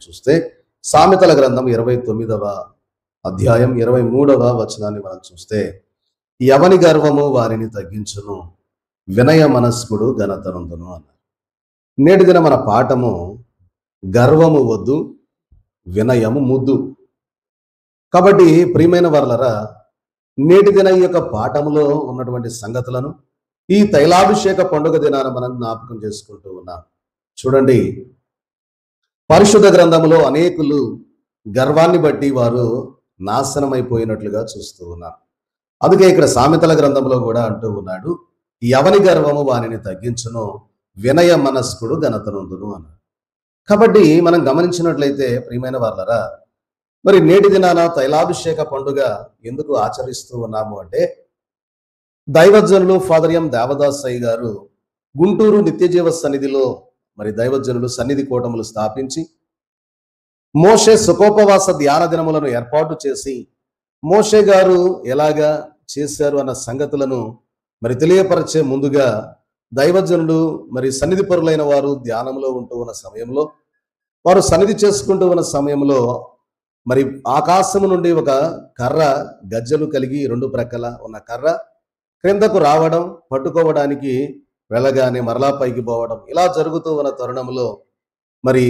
చూస్తే సామెతల గ్రంథం 29వ అధ్యాయం 23వ వచనాన్ని మనం చూస్తే, ఎవని గర్వము వారిని తగ్గించును, వినయ మనస్కుడు ఘనతనందును అన్నారు. నేటి దిన మన పాఠము గర్వము వద్దు, వినయము ముద్దు. కాబట్టి ప్రియమైన వారలారా, నేటి దిన ఈ యొక్క పాఠములో ఉన్నటువంటి సంగతులను ఈ తైలాభిషేక పండుగ దినాన మనం జ్ఞాపకం చేసుకుంటూ ఉన్నాం. చూడండి, పరిశుద్ధ గ్రంథములో అనేకులు గర్వాన్ని బట్టి వారు నాశనమైపోయినట్లుగా చూస్తూ ఉన్నారు. అందుకే ఇక్కడ సామెతల గ్రంథంలో కూడా అంటూ ఉన్నాడు, ఎవని గర్వము వానిని తగ్గించును, వినయ మనస్కుడు ఘనతనందును అన్నాడు. కాబట్టి మనం గమనించినట్లయితే ప్రియమైన వారలారా, మరి నేటి దినాన తైలాభిషేక పండుగ ఎందుకు ఆచరిస్తూ ఉన్నాము అంటే, దైవజనులు ఫాదర్ ఎం దేవదాసయ్య గారు గుంటూరు నిత్యజీవ సన్నిధిలో మరి దైవజనులు సన్నిధి కూటములు స్థాపించి మోషే సుఖోపవాస ధ్యాన దినములను ఏర్పాటు చేసి, మోషే గారు ఎలాగా చేశారు అన్న సంగతులను మరి తెలియపరిచే ముందుగా దైవజనులు మరి సన్నిధి పరులైన వారు ధ్యానంలో ఉంటూ ఉన్న సమయంలో, వారు సన్నిధి చేసుకుంటూ ఉన్న సమయంలో మరి ఆకాశము నుండి ఒక కర్ర, గజ్జలు కలిగి రెండు ప్రక్కల ఉన్న కర్ర క్రిందకు రావడం, పట్టుకోవడానికి వెళ్ళగానే మరలా పైకి పోవడం, ఇలా జరుగుతూ ఉన్న తరుణంలో మరి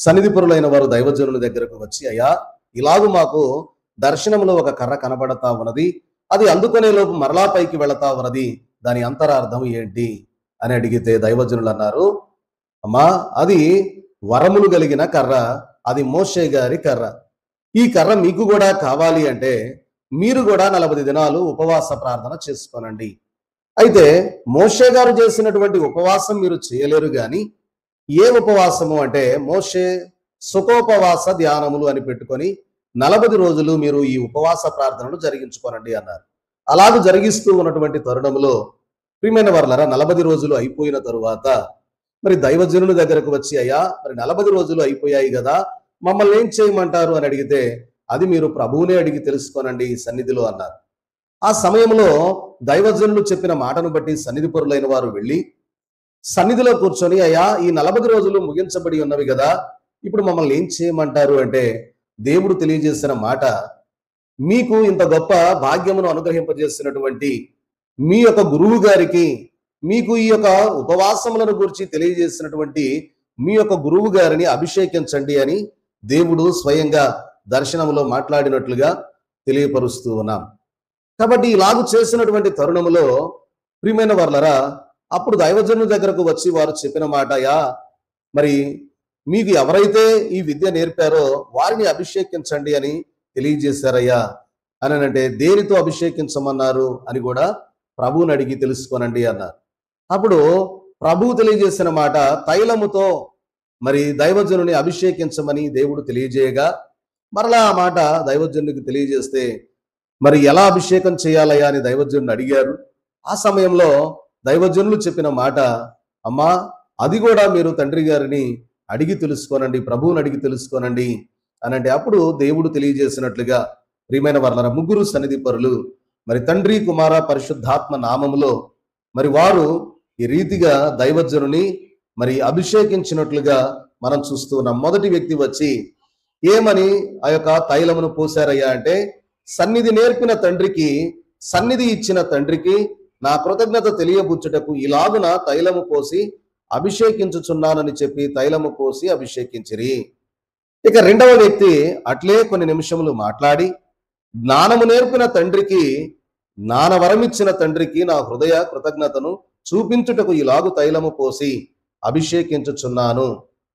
సన్నిధి పరులైన వారు దైవజనుల దగ్గరకు వచ్చి, అయ్యా, ఇలాగూ మాకు దర్శనంలో ఒక కర్ర కనబడతా ఉన్నది, అది అందుకునే లోపు మరలా పైకి వెళతా ఉన్నది, దాని అంతరార్థం ఏంటి అని అడిగితే దైవజనులు అన్నారు, అమ్మా, అది వరములు కలిగిన కర్ర, అది మోషే గారి కర్ర. ఈ కర్ర మీకు కూడా కావాలి అంటే మీరు కూడా 40 దినాలు ఉపవాస ప్రార్థన చేసుకోనండి. అయితే మోషే గారు చేసినటువంటి ఉపవాసం మీరు చేయలేరు, కానీ ఏ ఉపవాసము అంటే మోషే సుఖోపవాస ధ్యానములు అని పెట్టుకొని 40 రోజులు మీరు ఈ ఉపవాస ప్రార్థనలు జరిగించుకోనండి అన్నారు. అలాగూ జరిగిస్తూ ఉన్నటువంటి తరుణంలో ప్రియమైన వారలారా, 40 రోజులు అయిపోయిన తరువాత మరి దైవజనుల దగ్గరకు వచ్చి, అయ్యా, మరి 40 రోజులు అయిపోయాయి కదా, మమ్మల్ని ఏం చేయమంటారు అని అడిగితే, అది మీరు ప్రభువునే అడిగి తెలుసుకోనండి ఈ సన్నిధిలో అన్నారు. ఆ సమయంలో దైవజనులు చెప్పిన మాటను బట్టి సన్నిధి పరులైన వారు వెళ్ళి సన్నిధిలో కూర్చొని, అయ్యా, ఈ 40 రోజులు ముగించబడి ఉన్నవి కదా, ఇప్పుడు మమ్మల్ని ఏం చేయమంటారు అంటే, దేవుడు తెలియజేసిన మాట, మీకు ఇంత గొప్ప భాగ్యమును అనుగ్రహింపజేసినటువంటి మీ యొక్క గురువు గారికి, మీకు ఈ యొక్క ఉపవాసములను గురించి తెలియజేసినటువంటి మీ యొక్క గురువు గారిని అభిషేకించండి అని దేవుడు స్వయంగా దర్శనములో మాట్లాడినట్లుగా తెలియపరుస్తూ ఉన్నాం. కాబట్టి ఇలాగూ చేసినటువంటి తరుణములో ప్రియమైన వారలారా, అప్పుడు దైవజనుల దగ్గరకు వచ్చి వారు చెప్పిన మాట, యా, మరి మీకు ఎవరైతే ఈ విద్య నేర్పారో వారిని అభిషేకించండి అని తెలియజేశారయ్యా అని అంటే, దేనితో అభిషేకించమన్నారు అని కూడా ప్రభువుని అడిగి తెలుసుకోనండి అన్నారు. అప్పుడు ప్రభువు తెలియజేసిన మాట, తైలముతో మరి దైవజనుని అభిషేకించమని దేవుడు తెలియజేయగా, మరలా ఆ మాట దైవజనునికి తెలియజేస్తే, మరి ఎలా అభిషేకం చేయాలయ్యా అని దైవజనుని అడిగారు. ఆ సమయంలో దైవజనులు చెప్పిన మాట, అమ్మా, అది కూడా మీరు తండ్రి గారిని అడిగి తెలుసుకోనండి, ప్రభువుని అడిగి తెలుసుకోనండి అని అంటే, అప్పుడు దేవుడు తెలియజేసినట్లుగా ప్రియమైన వారలారా, ముగ్గురు సన్నిధి పరులు మరి తండ్రి, కుమార, పరిశుద్ధాత్మ నామములో మరి వారు ఈ రీతిగా దైవజనుని మరి అభిషేకించినట్లుగా మనం చూస్తూ ఉన్నాం. మొదటి వ్యక్తి వచ్చి ఏమని ఆ యొక్క తైలమును పోశారయ్యా అంటే, సన్నిధి నేర్పిన తండ్రికి, సన్నిధి ఇచ్చిన తండ్రికి నా కృతజ్ఞత తెలియబుచ్చుటకు ఇలాగున తైలము పోసి అభిషేకించుచున్నానని చెప్పి తైలము పోసి అభిషేకించిరి. ఇక రెండవ వ్యక్తి అట్లే కొన్ని నిమిషములు మాట్లాడి, జ్ఞానము నేర్పిన తండ్రికి, జ్ఞానవరమిచ్చిన తండ్రికి నా హృదయ కృతజ్ఞతను చూపించుటకు ఇలాగు తైలము పోసి అభిషేకించుచున్నాను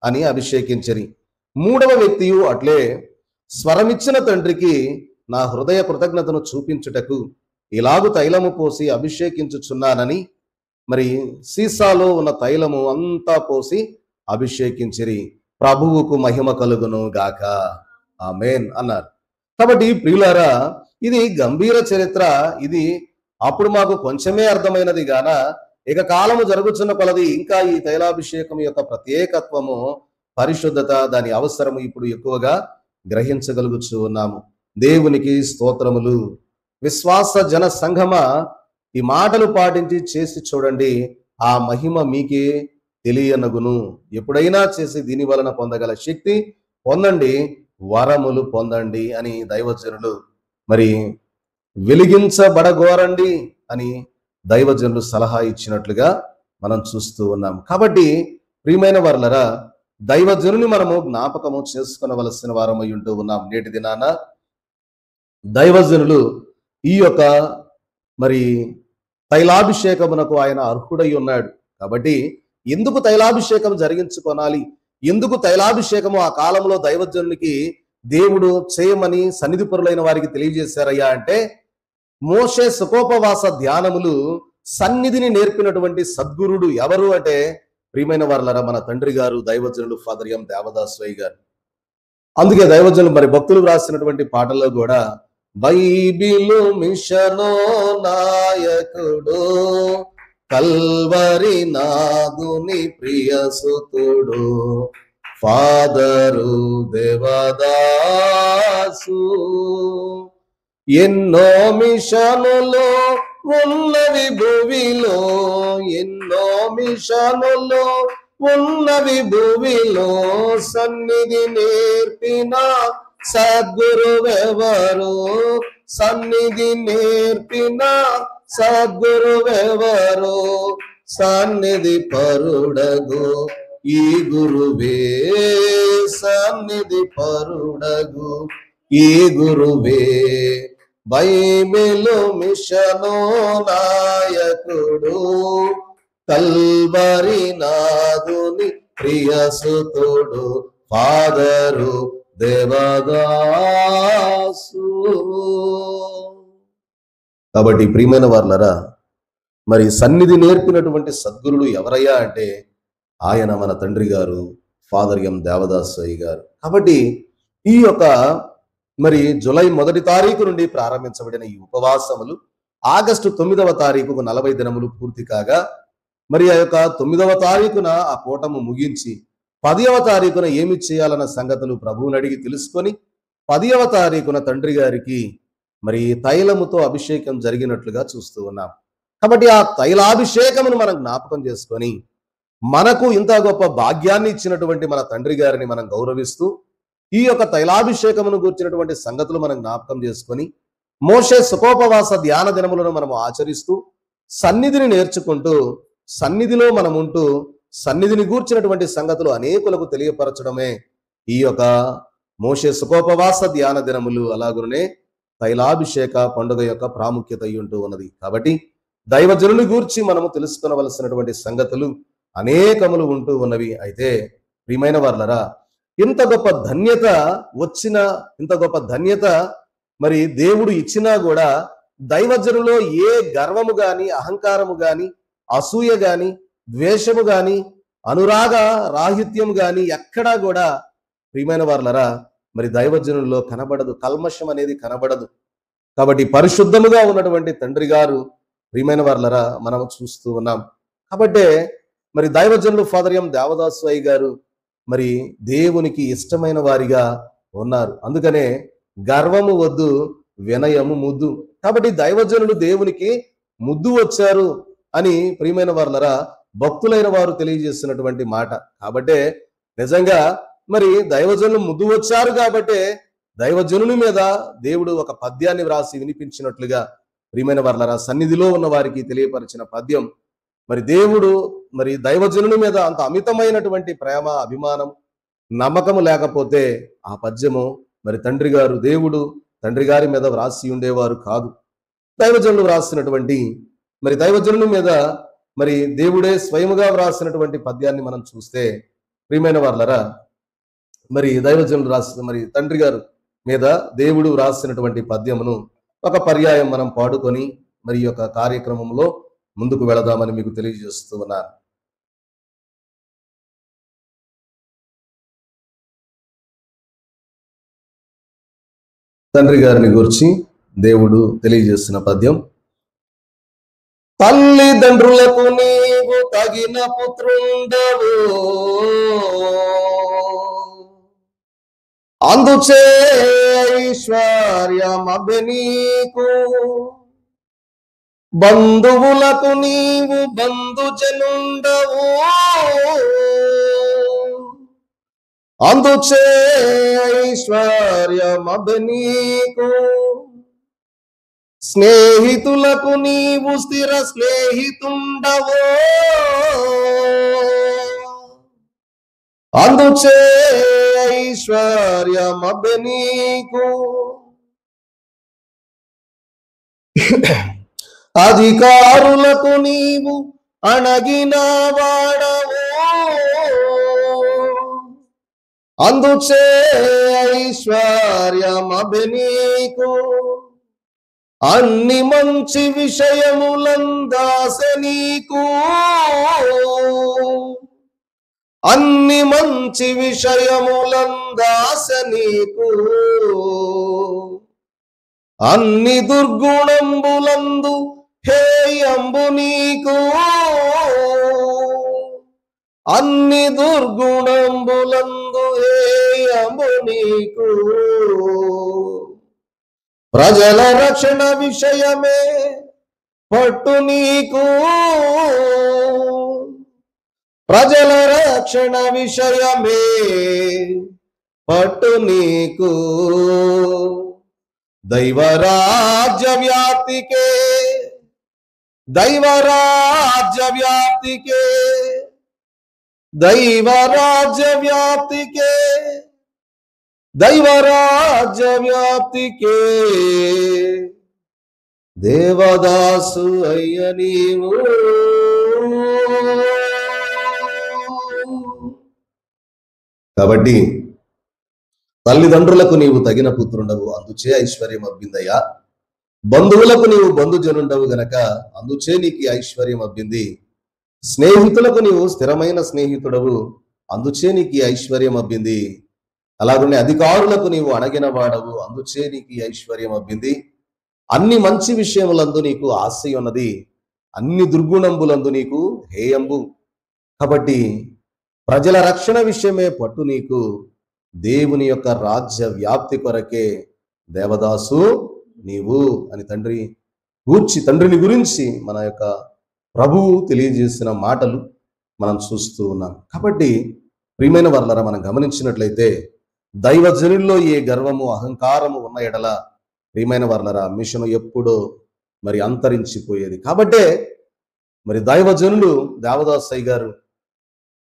అని అభిషేకించిరి. మూడవ వ్యక్తియు అట్లే స్వరమిచ్చిన తండ్రికి నా హృదయ కృతజ్ఞతను చూపించుటకు ఇలాగు తైలము పోసి అభిషేకించుచున్నానని మరి సీసాలో ఉన్న తైలము అంతా పోసి అభిషేకించిరి. ప్రభువుకు మహిమ కలుగును గాక, ఆమేన్ అన్నారు. కాబట్టి ప్రియులారా, ఇది గంభీర చరిత్ర. ఇది అప్పుడు మాకు కొంచెమే అర్థమైనది గాన, ఇక కాలము జరుగుతున్న కొలది ఇంకా ఈ తైలాభిషేకం యొక్క ప్రత్యేకత్వము, పరిశుద్ధత, దాని అవసరము ఇప్పుడు ఎక్కువగా గ్రహించగలుగుతూ ఉన్నాము. దేవునికి స్తోత్రములు. విశ్వాస జన సంఘమ, ఈ మాటలు పాటించి చేసి చూడండి, ఆ మహిమ మీకే తెలియనగును. ఎప్పుడైనా చేసి దీని వలన పొందగల శక్తి పొందండి, వరములు పొందండి అని దైవజనులు మరి వెలిగించబడగోరండి అని దైవజనులు సలహా ఇచ్చినట్లుగా మనం చూస్తూ ఉన్నాం. కాబట్టి ప్రియమైన వారలరా, దైవజనుని మనము జ్ఞాపకము చేసుకొనవలసిన వారమై ఉంటూ ఉన్నాం. నేటి దినాన దైవజనులు ఈ యొక్క మరి తైలాభిషేకమునకు ఆయన అర్హుడై ఉన్నాడు. కాబట్టి ఎందుకు తైలాభిషేకం జరిగించుకోనాలి, ఎందుకు తైలాభిషేకము ఆ కాలంలో దైవజనునికి దేవుడు చేయమని సన్నిధి పరులైన వారికి తెలియజేశారయ్యా అంటే, మోషే సుకోపవాస ధ్యానములు సన్నిధిని నేర్పినటువంటి సద్గురుడు ఎవరు అంటే, ప్రియమైన వారలారా, మన తండ్రి గారు దైవజనులు ఫాదర్ ఎం దేవదాసయ్య గారు. అందుకే దైవజనులు మరి భక్తులు రాసినటువంటి పాటల్లో కూడా, బైబిలు మిషనో నాయకుడు, కల్వరి నాదుని ప్రియసుతుడు, ఫాదరు దేవదాసు. ఎన్నో మిషనులో ఉన్నవి భువిలో, ఎన్నో మిషనులో ఉన్నవి భువిలో, సన్నిధి నేర్పిన సద్గురువెవరు, సన్నిధి నేర్పిన సద్గురువెవరు, సన్నిధి పరుడగు ఈ గురువే, సన్నిధి పరుడగు ఈ గురువే. బైబిలు మిషను నాయకుడు, కల్వరి నాదుని ప్రియసుతుడు, ఫాదరు దేవదాసు. కాబట్టి ప్రియమైన వారలారా, మరి సన్నిధి నేర్పినటువంటి సద్గురుడు ఎవరయ్యా అంటే, ఆయన మన తండ్రి గారు ఫాదర్ ఎం దేవదాసయ్య గారు. కాబట్టి ఈ యొక్క మరి జూలై 1వ తారీఖు నుండి ప్రారంభించబడిన ఈ ఉపవాసములు ఆగస్టు 9వ తారీఖుకు 40 దినములు పూర్తి కాగా, మరి ఆ యొక్క 9వ తారీఖున ఆ కూటము ముగించి 10వ తారీఖున ఏమి చేయాలన్న సంగతులు ప్రభువుని అడిగి తెలుసుకొని 10వ తారీఖున తండ్రి గారికి మరి తైలముతో అభిషేకం జరిగినట్లుగా చూస్తూ ఉన్నాం. కాబట్టి ఆ తైలాభిషేకమును మనం జ్ఞాపకం చేసుకొని, మనకు ఇంత గొప్ప భాగ్యాన్ని ఇచ్చినటువంటి మన తండ్రి గారిని మనం గౌరవిస్తూ, ఈ యొక్క తైలాభిషేకమును గూర్చినటువంటి సంగతులు మనం జ్ఞాపకం చేసుకొని, మోషే సుకోపవాస ధ్యాన దినములను మనము ఆచరిస్తూ, సన్నిధిని నేర్చుకుంటూ, సన్నిధిలో మనం ఉంటూ, సన్నిధిని గూర్చినటువంటి సంగతులు అనేకులకు తెలియపరచడమే ఈ యొక్క మోషే సుకోపవాస ధ్యాన దినములు, అలాగునే తైలాభిషేక పండుగ యొక్క ప్రాముఖ్యత అయి ఉంటూ ఉన్నది. కాబట్టి దైవజనుని గూర్చి మనము తెలుసుకొనవలసినటువంటి సంగతులు అనేకములు ఉంటూ ఉన్నవి. అయితే ప్రియమైన వారలారా, ఇంత గొప్ప ధన్యత మరి దేవుడు ఇచ్చినా కూడా దైవజనులో ఏ గర్వము గాని, అహంకారము గాని, అసూయ గాని, ద్వేషము గాని, అనురాగ రాహిత్యం గాని ఎక్కడా కూడా ప్రియమైన వారలారా మరి దైవజనుల్లో కనబడదు. కల్మషం అనేది కనబడదు. కాబట్టి పరిశుద్ధముగా ఉన్నటువంటి తండ్రి గారు ప్రియమైన వారలారా మనం చూస్తూ ఉన్నాం. కాబట్టే మరి దైవజనులు ఫాదర్ ఎం దేవదాసయ్య గారు మరి దేవునికి ఇష్టమైన వారిగా ఉన్నారు. అందుకనే గర్వము వద్దు, వినయము ముద్దు. కాబట్టి దైవజనులు దేవునికి ముద్దు వచ్చారు అని ప్రియమైన వారలారా భక్తులైన వారు తెలియజేస్తున్నటువంటి మాట. కాబట్టే నిజంగా మరి దైవజనులు ముద్దు వచ్చారు కాబట్టే దైవజనుని మీద దేవుడు ఒక పద్యాన్ని వ్రాసి వినిపించినట్లుగా ప్రియమైన వారలారా సన్నిధిలో ఉన్న వారికి తెలియపరిచిన పద్యం. మరి దేవుడు మరి దైవజనుని మీద అంత అమితమైనటువంటి ప్రేమ, అభిమానం, నమ్మకము లేకపోతే ఆ పద్యము మరి దేవుడు తండ్రి గారి మీద వ్రాసి ఉండేవారు కాదు. దైవజనులు వ్రాసినటువంటి మరి దైవజనుని మీద మరి దేవుడే స్వయముగా వ్రాసినటువంటి పద్యాన్ని మనం చూస్తే ప్రియమైన వారలారా మరి దైవజనులు మరి తండ్రి గారు మీద దేవుడు వ్రాసినటువంటి పద్యమును ఒక పర్యాయం మనం పాడుకొని మరి ఈ యొక్క కార్యక్రమంలో ముందుకు వెళదామని మీకు తెలియజేస్తూ ఉన్నాను. తండ్రి గారిని గురించి దేవుడు తెలియజేస్తున్న పద్యం. తల్లిదండ్రులకు నీవు తగిన పుత్రుండవు, అందుచే ఐశ్వర్యమభి నీకు, బంధువులకు నీవు బంధుజనుండవు, అందుచే ఐశ్వర్యమభి నీకు, స్నేహితులకు నీవు స్థిర స్నేహితుండవో. అందుచే ఐశ్వర్యమభి నీకు, అధికారులకు నీవు అణగిన వాడవో. అందుచే ఐశ్వర్యమభి నీకు, అన్ని మంచి విషయములందాస నీకు, అన్ని మంచి విషయములందాస నీకు, అన్ని దుర్గుణంబులందు హేయంబు నీకు, అన్ని దుర్గుణంబులందు హేయంబు నీకు. ప్రజల రక్షణ విషయమే పట్టు నీకు, ప్రజల రక్షణ విషయమే పట్టు నీకు. దైవరాజ్య వ్యాప్తికే, దైవరాజ్య వ్యాప్తికే, దైవరాజ్య వ్యాప్తికే, దైవరాజ్య వ్యాప్తికే దేవదాసు అయ్య నీవు. కాబట్టి తల్లిదండ్రులకు నీవు తగిన పుత్రుండవు, అందుచే ఐశ్వర్యం అబ్బిందయ్యా. బంధువులకు నీవు బంధుజనుండవు గనక అందుచే నీకు ఐశ్వర్యం అబ్బింది. స్నేహితులకు నీవు స్థిరమైన స్నేహితుడవు, అందుచే నీకు ఐశ్వర్యం అబ్బింది. అలాగనే అధికారులకు నీవు అణగిన వాడవు, అందుచే నీకు ఐశ్వర్యం అబ్బింది. అన్ని మంచి విషయములందు నీకు ఆశ ఉన్నది, అన్ని దుర్గుణంబులందు నీకు హేయంబు. కాబట్టి ప్రజల రక్షణ విషయమే పట్టు నీకు, దేవుని యొక్క రాజ్య వ్యాప్తి కొరకే దేవదాసు నీవు అని తండ్రిని గురించి మన యొక్క ప్రభువు తెలియజేసిన మాటలు మనం చూస్తూ ఉన్నాం. కాబట్టి ప్రియమైన వర్లరా, మనం గమనించినట్లయితే దైవజనుల్లో ఏ గర్వము అహంకారము ఉన్న ఎడల ప్రియమైన వర్లరా మిషను ఎప్పుడో మరి అంతరించిపోయేది. కాబట్టే మరి దైవజనులు దేవదాసయ్య గారు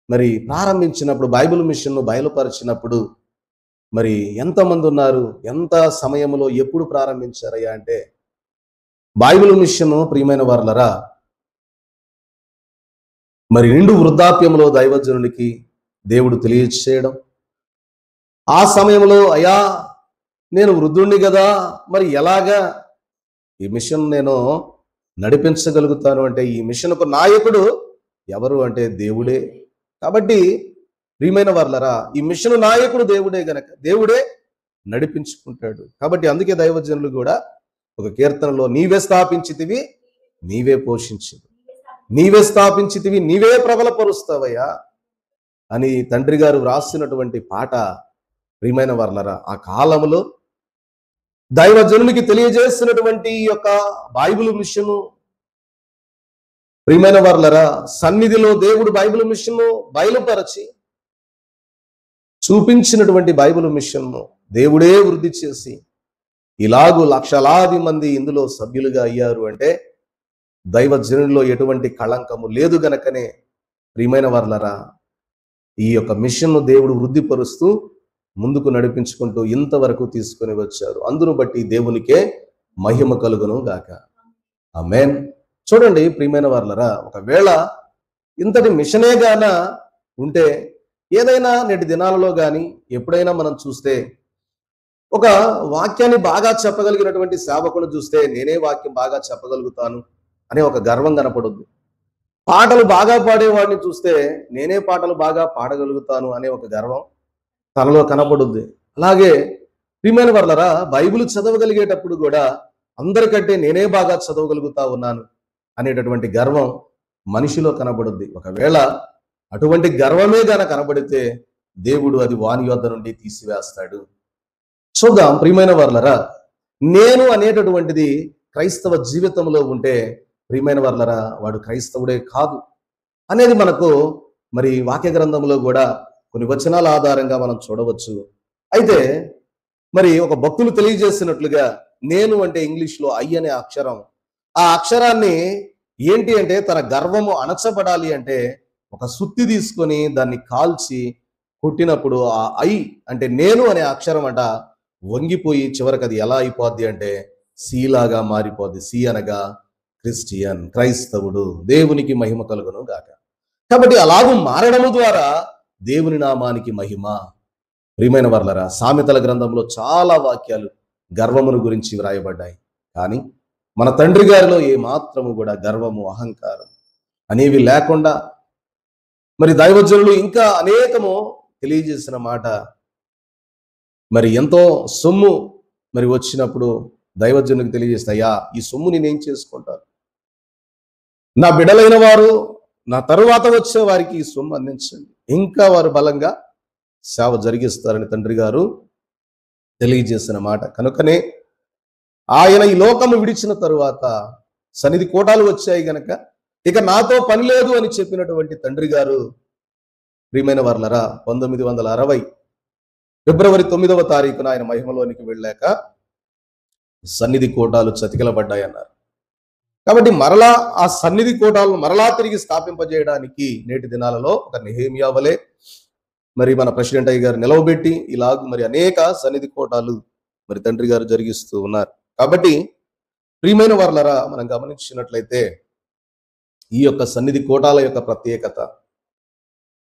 మరి ప్రారంభించినప్పుడు, బైబిల్ మిషన్ను బయలుపరిచినప్పుడు మరి ఎంతమంది ఉన్నారు, ఎంత సమయంలో ఎప్పుడు ప్రారంభించారయ్యా అంటే, బైబిల్ మిషన్ ప్రియమైన వర్లరా మరి నిండు వృద్ధాప్యంలో దైవజనునికి దేవుడు తెలియచేయడం, ఆ సమయంలో అయ్యా నేను వృద్ధుణ్ణి కదా, మరి ఎలాగా ఈ మిషన్ నేను నడిపించగలుగుతాను అంటే, ఈ మిషన్కు నాయకుడు ఎవరు అంటే దేవుడే. కాబట్టి ప్రియమైన వర్లరా ఈ మిషన్ నాయకుడు దేవుడే గనక దేవుడే నడిపించుకుంటాడు. కాబట్టి అందుకే దైవజనులు కూడా ఒక కీర్తనలో, నీవే స్థాపించితివి నీవే పోషించితివి, నీవే స్థాపించితివి నీవే ప్రబలపరుస్తావయ్యా అని తండ్రి గారు వ్రాసినటువంటి పాట ప్రియమైన వర్లరా ఆ కాలంలో దైవజనునికి తెలియజేసినటువంటి ఈ యొక్క బైబిల్ మిషను ప్రియమైన వర్లరా సన్నిధిలో దేవుడు బైబిల్ మిషన్ను బయలుపరచి చూపించినటువంటి బైబిల్ మిషన్ను దేవుడే వృద్ధి చేసి ఇలాగూ లక్షలాది మంది ఇందులో సభ్యులుగా అయ్యారు అంటే దైవజనుల్లో ఎటువంటి కళంకము లేదు గనకనే ప్రియమైన వర్లరా ఈ యొక్క మిషన్ను దేవుడు వృద్ధిపరుస్తూ ముందుకు నడిపించుకుంటూ ఇంతవరకు తీసుకొని వచ్చారు. అందును బట్టి దేవునికే మహిమ కలుగును గాక. ఆమేన్. చూడండి ప్రియమైన వర్లరా, ఒకవేళ ఇంతటి మిషనే గాన ఉంటే ఏదైనా నేటి దినాలలో కానీ ఎప్పుడైనా మనం చూస్తే ఒక వాక్యాన్ని బాగా చెప్పగలిగినటువంటి సేవకులు చూస్తే నేనే వాక్యం బాగా చెప్పగలుగుతాను అనే ఒక గర్వం కనపడుద్ది. పాటలు బాగా పాడేవాడిని చూస్తే నేనే పాటలు బాగా పాడగలుగుతాను అనే ఒక గర్వం తనలో కనపడుద్ది. అలాగే ప్రియమైన వర్లరా బైబిల్ చదవగలిగేటప్పుడు కూడా అందరికంటే నేనే బాగా చదవగలుగుతా ఉన్నాను అనేటటువంటి గర్వం మనిషిలో కనబడుద్ది. ఒకవేళ అటువంటి గర్వమే గాన కనబడితే దేవుడు అది వాని యొద్ద నుండి తీసివేస్తాడు. చూద్దాం ప్రియమైన వర్లరా, నేను అనేటటువంటిది క్రైస్తవ జీవితంలో ఉంటే ప్రియమైన వర్లరా వాడు క్రైస్తవుడే కాదు అనేది మనకు మరి వాక్య గ్రంథంలో కూడా కొన్ని వచనాల ఆధారంగా మనం చూడవచ్చు. అయితే మరి ఒక భక్తులు తెలియజేసినట్లుగా నేను అంటే ఇంగ్లీష్లో ఐ అనే అక్షరం, ఆ అక్షరాన్ని ఏంటి అంటే తన గర్వము అణచబడాలి అంటే ఒక సుత్తి తీసుకొని దాన్ని కాల్చి కొట్టినప్పుడు ఆ ఐ అంటే నేను అనే అక్షరం అట వంగిపోయి చివరికి అది ఎలా అయిపోద్ది అంటే సి లాగా మారిపోద్ది. సి అనగా క్రిస్టియన్, క్రైస్తవుడు, దేవునికి మహిమ కలుగును గాక. కాబట్టి అలాగూ మారడము ద్వారా దేవుని నామానికి మహిమ. ప్రియమైన వర్లరా, సామెతల గ్రంథంలో చాలా వాక్యాలు గర్వమును గురించి వ్రాయబడ్డాయి. కానీ మన తండ్రి గారిలో ఏ మాత్రము కూడా గర్వము, అహంకారం అనేవి లేకుండా మరి దైవజనులు ఇంకా అనేకము తెలియజేసిన మాట, మరి ఎంతో సొమ్ము మరి వచ్చినప్పుడు దైవజనునికి తెలియజేస్తాయా, ఈ సొమ్ము నేనేం చేసుకుంటాను, నా బిడ్డలైన వారు నా తరువాత వచ్చే వారికి ఈ సొమ్ము అందించండి, ఇంకా వారు బలంగా సేవ జరిగిస్తారని తండ్రి గారు తెలియజేసిన మాట. కనుకనే ఆయన ఈ లోకము విడిచిన తరువాత సన్నిధి కోటాలు వచ్చాయి గనక ఇక నాతో పని లేదు అని చెప్పినటువంటి తండ్రి గారు, ప్రియమైన వర్లరా, 1960 ఫిబ్రవరి 9వ తారీఖున ఆయన మహిమలోనికి వెళ్ళాక సన్నిధి కోటాలు చతికిలబడ్డాయన్నారు. కాబట్టి మరలా ఆ సన్నిధి కోటాలను మరలా తిరిగి స్థాపింపజేయడానికి నేటి దినాలలో ఒక నెహెమ్యా వలె మరి మన ప్రెసిడెంట్ అయ్య గారు నిలవబెట్టి ఇలాగ మరి అనేక సన్నిధి కోటాలు మరి తండ్రి గారు జరిగిస్తూ ఉన్నారు. కాబట్టి ప్రియమైన వర్లరా, మనం గమనించినట్లయితే ఈ యొక్క సన్నిధి కోటాల యొక్క ప్రత్యేకత,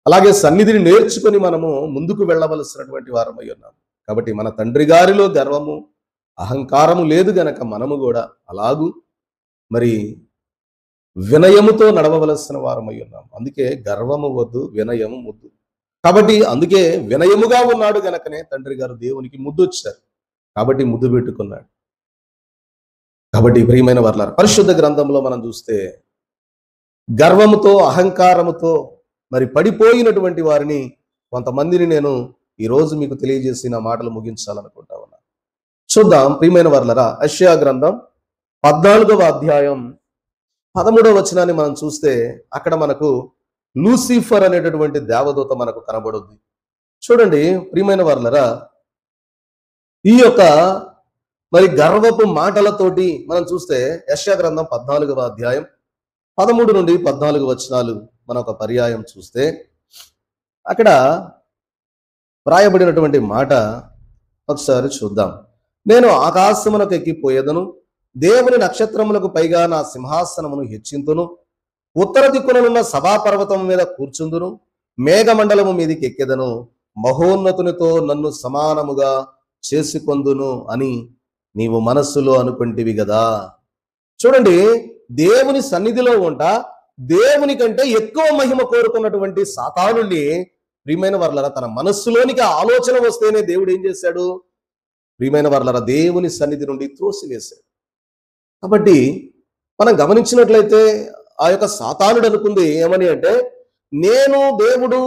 అలాగే సన్నిధిని నేర్చుకొని మనము ముందుకు వెళ్ళవలసినటువంటి వారమై ఉన్నాం. కాబట్టి మన తండ్రి గారిలో గర్వము, అహంకారము లేదు గనక మనము కూడా అలాగూ మరి వినయముతో నడవవలసిన వారమై ఉన్నాం. అందుకే గర్వము వద్దు, వినయము ముద్దు. కాబట్టి అందుకే వినయముగా ఉన్నాడు గనకనే తండ్రి గారు దేవునికి ముద్దు వచ్చారు, కాబట్టి ముద్దు పెట్టుకున్నాడు. కాబట్టి ప్రియమైన వర్లారా, పరిశుద్ధ గ్రంథంలో మనం చూస్తే గర్వముతో, అహంకారముతో మరి పడిపోయినటువంటి వారిని కొంతమందిని నేను ఈరోజు మీకు తెలియజేసిన మాటలు ముగించాలనుకుంటా ఉన్నాను. చూద్దాం ప్రియమైన వర్లరా, యెషయా గ్రంథం 14వ అధ్యాయం 13వ వచనాన్ని మనం చూస్తే అక్కడ మనకు లూసిఫర్ అనేటటువంటి దేవదూత మనకు కనబడుద్ది. చూడండి ప్రియమైన వర్లరా, ఈ యొక్క మరి గర్వపు మాటలతోటి మనం చూస్తే యెషయా గ్రంథం 14వ అధ్యాయం 13 నుండి 14 వచనాలు మనం ఒక పర్యాయం చూస్తే అక్కడ వ్రాయబడినటువంటి మాట ఒకసారి చూద్దాం. నేను ఆకాశమునకు ఎక్కిపోయేదను, దేవుని నక్షత్రములకు పైగా నా సింహాసనమును హెచ్చింతును, ఉత్తర దిక్కునున్న సభాపర్వతం మీద కూర్చుందును, మేఘమండలము మీదికి ఎక్కెదను, మహోన్నతునితో నన్ను సమానముగా చేసుకొందును అని నీవు మనస్సులో అనుకుంటివి కదా. చూడండి, దేవుని సన్నిధిలో ఉంటా దేవుని కంటే ఎక్కువ మహిమ కోరుకున్నటువంటి సాతానుని ప్రియమైన వర్లరా తన మనస్సులోనికి ఆలోచన వస్తేనే దేవుడు ఏం చేశాడు? ప్రియమైన వర్లరా, దేవుని సన్నిధి నుండి త్రోసివేశాడు. కాబట్టి మనం గమనించినట్లయితే ఆ యొక్క సాతానుడు అనుకుంది ఏమని అంటే, నేను దేవుడు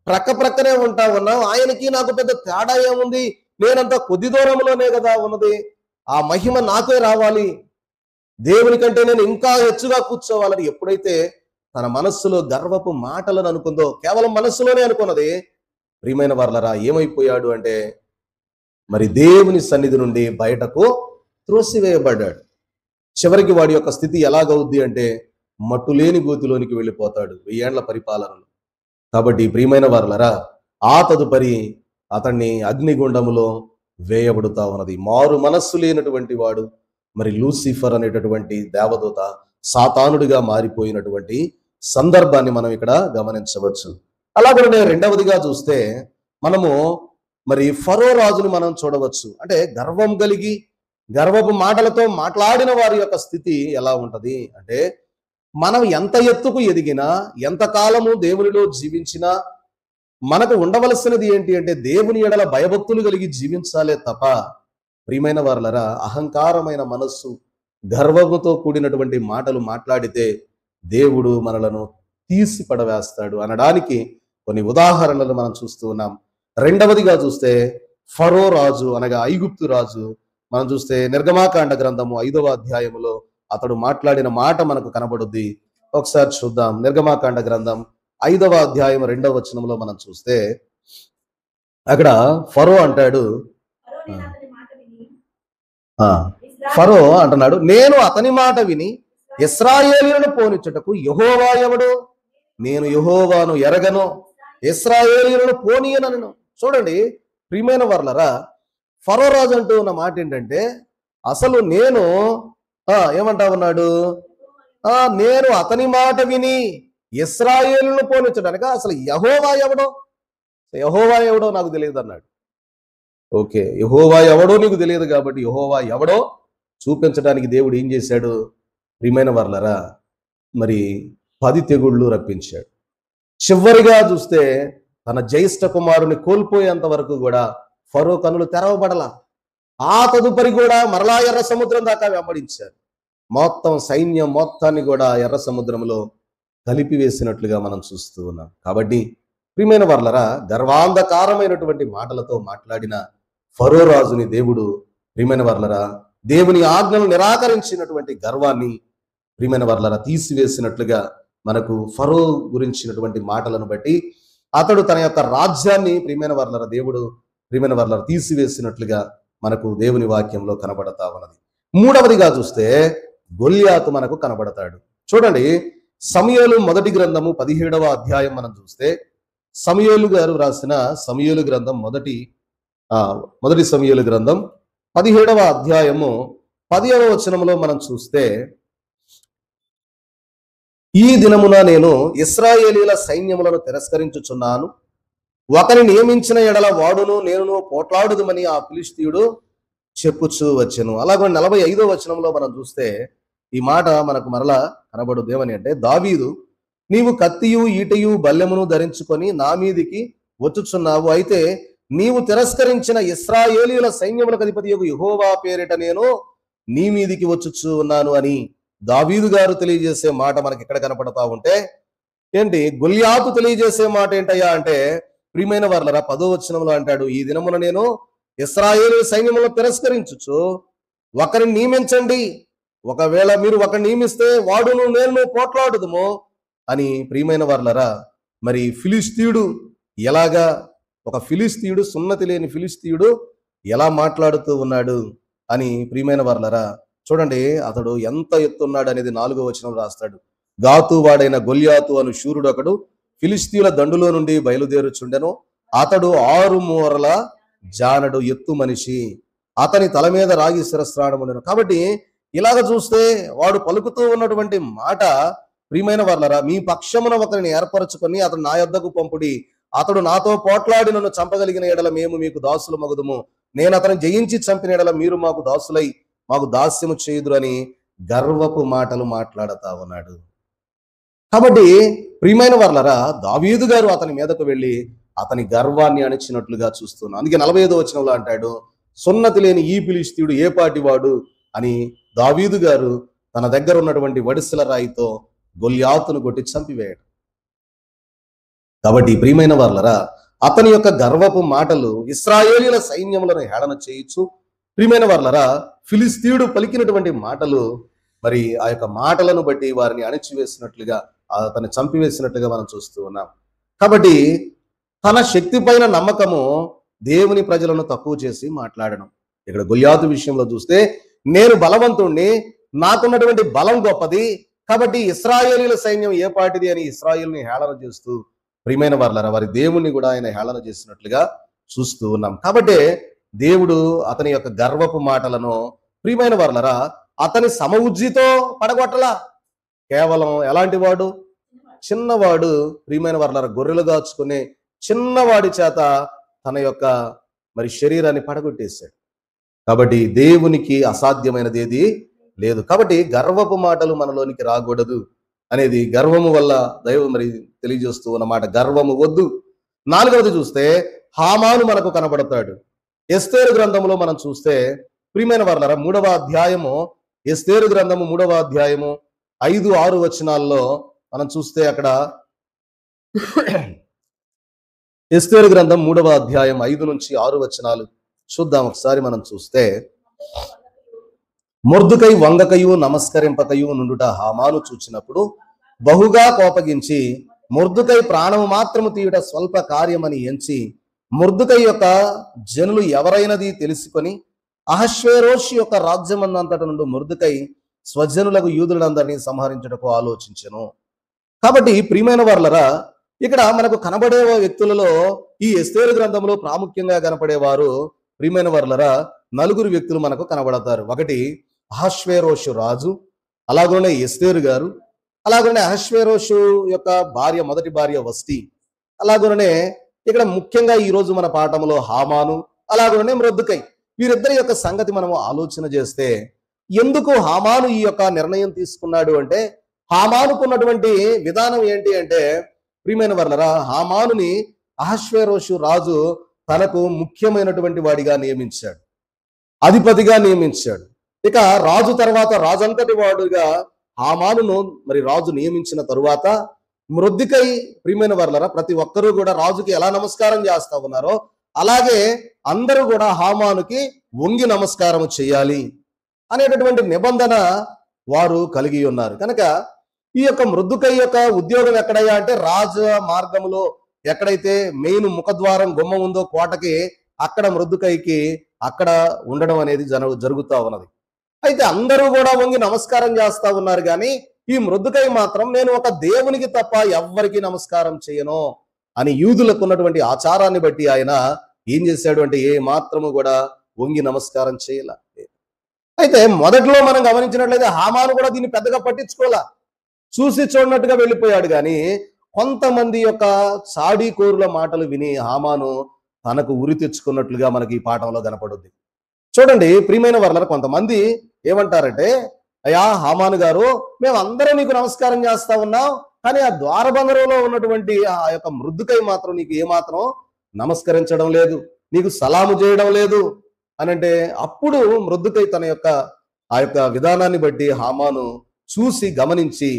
ప్రక్కనే ఉంటా ఉన్నా, ఆయనకి నాకు పెద్ద తేడా ఏముంది, నేనంత కొద్ది దూరంలోనే కదా ఉన్నది, ఆ మహిమ నాకే రావాలి, దేవుని కంటే నేను ఇంకా హెచ్చుగా కూర్చోవాలని ఎప్పుడైతే తన మనస్సులో గర్వపు మాటలను అనుకుందో, కేవలం మనస్సులోనే అనుకున్నది, ప్రియమైన వర్లరా ఏమైపోయాడు అంటే మరి దేవుని సన్నిధి నుండి బయటకు త్రోసివేయబడ్డాడు. చివరికి వాడి యొక్క స్థితి ఎలాగవుద్ది అంటే మట్టులేని గోతిలోనికి వెళ్ళిపోతాడు 1000 ఏళ్ల పరిపాలనలో. కాబట్టి ప్రియమైన వర్లరా, ఆ తదుపరి అతన్ని అగ్నిగుండములో వేయబడుతా ఉన్నది. మారు మనస్సు లేనటువంటి వాడు మరి లూసిఫర్ అనేటటువంటి దేవదూత సాతానుడిగా మారిపోయినటువంటి సందర్భాన్ని మనం ఇక్కడ గమనించవచ్చు. అలాగనే రెండవదిగా చూస్తే మనము మరి ఫరో రాజుని మనం చూడవచ్చు. అంటే గర్వం కలిగి గర్వపు మాటలతో మాట్లాడిన వారి యొక్క స్థితి ఎలా ఉంటది అంటే, మనం ఎంత ఎత్తుకు ఎదిగినా, ఎంత కాలము దేవునిలో జీవించినా మనకు ఉండవలసినది ఏంటి అంటే దేవుని ఎడల భయభక్తులు కలిగి జీవించాలే తప్ప, ప్రియమైన వారలరా, అహంకారమైన మనస్సు, గర్వముతో కూడినటువంటి మాటలు మాట్లాడితే దేవుడు మనలను తీసి పడవేస్తాడు అనడానికి కొన్ని ఉదాహరణలు మనం చూస్తూ ఉన్నాం. రెండవదిగా చూస్తే ఫరో రాజు అనగా ఐగుప్తు రాజు మనం చూస్తే నిర్గమాకాండ గ్రంథము 5వ అధ్యాయములో అతడు మాట్లాడిన మాట మనకు కనబడుద్ది. ఒకసారి చూద్దాం. నిర్గమాకాండ గ్రంథం 5వ అధ్యాయం 2వ వచనంలో మనం చూస్తే అక్కడ ఫరో అంటాడు, ఫరో అంటున్నాడు, నేను అతని మాట విని ఇశ్రాయేలీయులను పోనిచ్చుటకు యెహోవా ఎవడు? నేను యెహోవాను ఎరగను, ఇశ్రాయేలీయులను పోనీయనను. చూడండి ప్రియమైన వర్లరా, ఫరో రాజు అంటూ ఉన్న మాట ఏంటంటే, అసలు నేను ఏమంటా ఉన్నాడు, నేను అతని మాట విని ఇశ్రాయేలును పోనిచ్చడానికి అసలు యెహోవా ఎవడో నాకు తెలియదు అన్నాడు. ఓకే, యెహోవా ఎవడో నీకు తెలియదు కాబట్టి యెహోవా ఎవడో చూపించడానికి దేవుడు ఏం చేశాడు? ప్రియమైన వర్లరా, మరి 10 తెగుళ్ళు రప్పించాడు. చివరిగా చూస్తే తన జ్యేష్ఠ కుమారుని కోల్పోయేంత వరకు కూడా ఫరో కనులు తెరవబడలా. ఆ తదుపరి కూడా మరలా ఎర్ర సముద్రం దాకా వెంబడించారు. మొత్తం సైన్యం మొత్తాన్ని కూడా ఎర్ర సముద్రంలో కలిపివేసినట్లుగా మనం చూస్తూ ఉన్నాం. కాబట్టి ప్రియమైన వర్లరా, గర్వాంధకారమైనటువంటి మాటలతో మాట్లాడిన ఫరో రాజుని దేవుడు, ప్రియమైన వర్లరా, దేవుని ఆజ్ఞను నిరాకరించినటువంటి గర్వాన్ని ప్రియమైన వర్లరా తీసివేసినట్లుగా మనకు ఫరో గురించినటువంటి మాటలను బట్టి అతడు తన యొక్క రాజ్యాన్ని ప్రియమైన వర్లరా దేవుడు ప్రియమైన వర్లరా తీసివేసినట్లుగా మనకు దేవుని వాక్యంలో కనబడతా ఉన్నది. మూడవదిగా చూస్తే గొల్యాతు మనకు కనబడతాడు. చూడండి, సమూయేలు మొదటి గ్రంథము 17వ అధ్యాయం మనం చూస్తే, సమూయేలు గారు రాసిన సమూయేలు గ్రంథం మొదటి సమూయేలు గ్రంథం 17వ అధ్యాయము 10వ వచనంలో మనం చూస్తే, ఈ దినమున నేను ఇశ్రాయేలీల సైన్యములను తిరస్కరించుచున్నాను, ఒకరిని నియమించిన ఎడల వాడును నేనును పోట్లాడుదుమని ఆ ఫిలిష్తీయుడు చెప్పుచూ వచ్చెను. అలాగే 45వ వచనంలో మనం చూస్తే ఈ మాట మనకు మరలా కనబడుద్ది. ఏమని అంటే, దావీదు, నీవు కత్తియు ఈటయు బల్లెమును ధరించుకొని నా మీదికి వచ్చుచున్నావు, అయితే నీవు తిరస్కరించిన ఇశ్రాయేలీయుల సైన్యములకు అధిపతియగు యెహోవా పేరిట నేను నీ మీదికి వచ్చుచు ఉన్నాను అని దావీదు గారు తెలియజేసే మాట మనకి ఇక్కడ కనపడతా ఉంటే, ఏంటి గొల్యాతు తెలియజేసే మాట ఏంటయ్యా అంటే, ప్రియమైన వర్లరా 10వ వచనంలో అంటాడు, ఈ దినమున నేను ఇశ్రాయేలు సైన్యములను తిరస్కరించుచు ఒకరిని నియమించండి, ఒకవేళ మీరు ఒకరిని నియమిస్తే వాడును నేను పోట్లాడుదుము అని. ప్రియమైన వర్లరా, మరి ఫిలిష్తీయుడు ఎలాగా, ఒక ఫిలిష్తీయుడు, సున్నతి లేని ఫిలిష్తీయుడు ఎలా మాట్లాడుతూ ఉన్నాడు అని ప్రియమైన వర్లరా చూడండి. అతడు ఎంత ఎత్తున్నాడు అనేది 4వ వచనం రాస్తాడు. గాతు వాడైన గొల్యాతు అను శూరుడు ఒకడు ఫిలిష్తీయుల దండులో నుండి బయలుదేరుచుండెను, అతడు 6 మూరల జానడు ఎత్తు మనిషి, అతని తల మీద రాగి శిరస్త్రాణం ఉండెను. కాబట్టి ఇలాగ చూస్తే వాడు పలుకుతూ ఉన్నటువంటి మాట, ప్రియమైన వర్లరా, మీ పక్షమున ఒకరిని ఏర్పరచుకొని అతడు నా యొద్దకు పంపుడి, అతడు నాతో పోట్లాడి నన్ను చంపగలిగిన ఎడల మేము మీకు దాసులు మగుదుము, నేను అతను జయించి చంపిన ఎడల మీరు మాకు దాసులై మాకు దాస్యము చేయుదురు అని గర్వపు మాటలు మాట్లాడుతా ఉన్నాడు. కాబట్టి ప్రియమైన వర్లరా, దావీదు గారు అతని మీదకు వెళ్ళి అతని గర్వాన్ని అణిచినట్లుగా చూస్తున్నాం. అందుకే 45వ వచనంలో అంటాడు, సున్నతి లేని ఈ ఫిలిష్తీయుడు ఏ పాటి వాడు అని దావీదు గారు తన దగ్గర ఉన్నటువంటి వడిసెల రాయితో గొల్యాతును కొట్టి చంపివేయడు. కాబట్టి ప్రియమైన వర్లరా, అతని యొక్క గర్వపు మాటలు ఇశ్రాయేలీయుల సైన్యములను హేళన చేయొచ్చు. ప్రియమైన వర్లరా, ఫిలిష్తీయుడు పలికినటువంటి మాటలు, మరి ఆ యొక్క మాటలను బట్టి వారిని అణిచివేసినట్లుగా, అతన్ని చంపివేసినట్లుగా మనం చూస్తూ ఉన్నాం. కాబట్టి తన శక్తి పైన నమ్మకము దేవుని ప్రజలను తక్కువ చేసి మాట్లాడడం. ఇక్కడ గొల్యాతు విషయంలో చూస్తే, నేను బలవంతుణ్ణి, నాకున్నటువంటి బలం గొప్పది, కాబట్టి ఇశ్రాయేలీయుల సైన్యం ఏ పాటిది అని ఇశ్రాయేలుని హేళన చేస్తూ, ప్రియమైన వర్లరా, వారి దేవుణ్ణి కూడా ఆయన హేళన చేసినట్లుగా చూస్తూ ఉన్నాం. కాబట్టి దేవుడు అతని యొక్క గర్వపు మాటలను, ప్రియమైన వర్లరా, అతని సమఉజ్జితో పడగొట్టలా. కేవలం ఎలాంటి వాడు, చిన్నవాడు, ప్రియమైన వర్లరా, గొర్రెలు దాచుకునే చిన్నవాడి చేత తన యొక్క మరి శరీరాన్ని పడగొట్టేశాడు. కాబట్టి దేవునికి అసాధ్యమైనది ఏది లేదు. కాబట్టి గర్వపు మాటలు మనలోనికి రాకూడదు అనేది గర్వము వల్ల దైవం మరి తెలియజేస్తూ ఉన్నమాట. గర్వము వద్దు. 4వది చూస్తే హామాను మనకు కనబడతాడు. ఎస్తేరు గ్రంథంలో మనం చూస్తే, ప్రియమైన వర్లరా, 3వ అధ్యాయము, ఎస్తేరు గ్రంథము 3వ అధ్యాయము 5-6 వచనాల్లో మనం చూస్తే, అక్కడ ఎస్తేరు గ్రంథం 3వ అధ్యాయం 5-6 వచనాలు చూద్దాం ఒకసారి. మనం చూస్తే, మొర్దుకై వంగకయు నమస్కరింపకయు నుండుట హామాను చూచినప్పుడు బహుగా కోపగించి, మొర్దుకై ప్రాణము మాత్రము తీయుట స్వల్ప కార్యమని ఎంచి మొర్దుకై యొక్క జనులు ఎవరైనది తెలుసుకొని అహశ్వేరోషి యొక్క రాజ్యమందంతట నుండి మొర్దుకై స్వజనులకు యూదులందరినీ సంహరించుటకు ఆలోచించెను. కాబట్టి ప్రియమైన వారలరా, ఇక్కడ మనకు కనబడే వ్యక్తులలో ఈ ఎస్తేరు గ్రంథంలో ప్రాముఖ్యంగా కనపడేవారు ప్రియమైన వారలరా నలుగురు వ్యక్తులు మనకు కనబడతారు. ఒకటి అహశ్వేరోషు రాజు, అలాగనే ఎస్తేరు గారు, అలాగనే అహశ్వేరోషు యొక్క భార్య, మొదటి భార్య వస్తి, అలాగనే ఇక్కడ ముఖ్యంగా ఈ రోజు మన పాఠంలో హామాను, అలాగనే మొర్దుకై, వీరిద్దరి యొక్క సంగతి మనము ఆలోచన చేస్తే ఎందుకు హామాను ఈ యొక్క నిర్ణయం తీసుకున్నాడు అంటే, హామానుకున్నటువంటి విధానం ఏంటి అంటే ప్రియమైన వర్లరా, హామానుని అహశ్వేరోషు రాజు తనకు ముఖ్యమైనటువంటి వాడిగా నియమించాడు, అధిపతిగా నియమించాడు. ఇక రాజు తర్వాత రాజంతటి వాడుగా హామానును మరి రాజు నియమించిన తరువాత మొర్దుకై ప్రియమైన వర్లరా ప్రతి ఒక్కరూ కూడా రాజుకి ఎలా నమస్కారం చేస్తా ఉన్నారో అలాగే అందరూ కూడా హామానుకి వంగి నమస్కారం చేయాలి అనేటటువంటి నిబంధన వారు కలిగి ఉన్నారు. కనుక ఈ యొక్క మొర్దుకై యొక్క ఉద్యోగం ఎక్కడయ్యా అంటే రాజ మార్గంలో ఎక్కడైతే మెయిన్ ముఖద్వారం గుమ్మం ఉందో కోటకి, అక్కడ మొర్దుకైకి అక్కడ ఉండడం అనేది జరుగుతూ ఉన్నది. అయితే అందరూ కూడా వంగి నమస్కారం చేస్తా ఉన్నారు, కానీ ఈ మొర్దుకై మాత్రం నేను ఒక దేవునికి తప్ప ఎవ్వరికి నమస్కారం చేయను అని యూదులకు ఉన్నటువంటి ఆచారాన్ని బట్టి ఆయన ఏం చేశాడు అంటే ఏ మాత్రము కూడా వంగి నమస్కారం చేయాల. అయితే మొదట్లో మనం గమనించినట్లయితే హామాను కూడా దీన్ని పెద్దగా పట్టించుకోలే, చూసి చూడనట్టుగా వెళ్ళిపోయాడు. కానీ కొంతమంది యొక్క చాడీకోరుల మాటలు విని హామాను తనకు ఉరి తెచ్చుకున్నట్లుగా మనకి ఈ పాఠంలో కనపడుద్ది. చూడండి ప్రియమైన వర్లరా, కొంతమంది ఏమంటారంటే, అయ్యా హామాను గారు, మేము అందరం నీకు నమస్కారం చేస్తా ఉన్నాం, కానీ ఆ ద్వారబంధంలో ఉన్నటువంటి ఆ యొక్క మొర్దుకై మాత్రం నీకు ఏమాత్రం నమస్కరించడం లేదు, నీకు సలాము చేయడం లేదు అని అంటే, అప్పుడు మొర్దుకై తన యొక్క ఆ యొక్క విధానాన్ని బట్టి హామాను చూసి గమనించి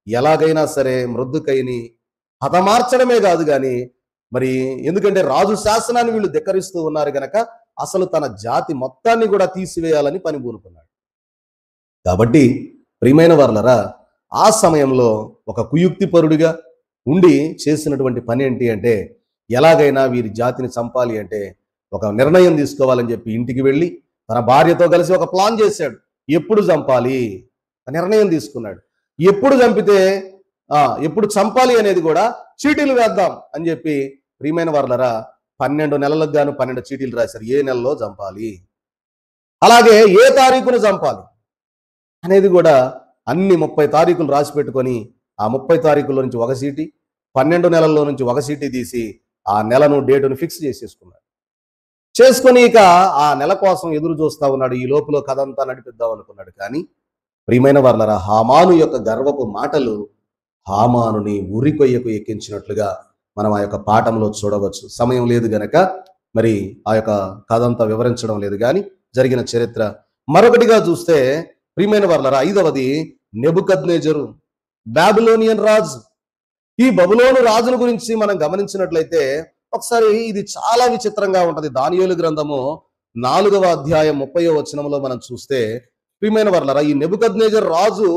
ఎలాగైనా సరే మొర్దుకైని హతమార్చడమే కాదు కానీ మరి ఎందుకంటే రాజు శాసనాన్ని వీళ్ళు ధిక్కరిస్తూ ఉన్నారు గనక అసలు తన జాతి మొత్తాన్ని కూడా తీసివేయాలని పని పూనుకున్నాడు. కాబట్టి ప్రియమైన వర్లరా, ఆ సమయంలో ఒక కుయుక్తిపరుడిగా ఉండి చేసినటువంటి పని ఏంటి అంటే, ఎలాగైనా వీరి జాతిని చంపాలి అంటే ఒక నిర్ణయం తీసుకోవాలని చెప్పి ఇంటికి వెళ్ళి తన భార్యతో కలిసి ఒక ప్లాన్ చేశాడు. ఎప్పుడు చంపాలి నిర్ణయం తీసుకున్నాడు. ఎప్పుడు చంపితే ఎప్పుడు చంపాలి అనేది కూడా చీటీలు వేద్దాం అని చెప్పి ప్రియమైన వర్లరా 12 నెలలకు గాను 12 చీటీలు రాశారు. ఏ నెలలో చంపాలి, అలాగే ఏ తారీఖును చంపాలి అనేది కూడా అన్ని 30 తారీఖులు రాసి పెట్టుకొని ఆ 30 తారీఖుల నుంచి ఒక చీటీ, 12 నెలల్లో నుంచి ఒక చీటీ తీసి ఆ నెలను డేటును ఫిక్స్ చేసుకొని ఇక ఆ నెల కోసం ఎదురు చూస్తా ఉన్నాడు. ఈ లోపల కథ అంతా నడిపిద్దాం అనుకున్నాడు. కానీ ప్రియమైన వర్లరా, హామాను యొక్క గర్వపు మాటలు హామానుని ఉరికొయ్యకు ఎక్కించినట్లుగా మనం ఆ యొక్క పాఠంలో చూడవచ్చు. సమయం లేదు గనక మరి ఆ యొక్క కథ అంతా వివరించడం లేదు, కానీ జరిగిన చరిత్ర. మరొకటిగా చూస్తే ప్రియమైన వర్లరా, 5వది నెబుకద్నెజరు, బాబిలోనియన్ రాజు. ఈ బబులోను రాజుల గురించి మనం గమనించినట్లయితే ఒకసారి ఇది చాలా విచిత్రంగా ఉంటది. దానియేలు గ్రంథము 4వ అధ్యాయం 30వ వచనంలో మనం చూస్తే ప్రియమైన వర్లరా, ఈ నెబుకద్నెజరు రాజు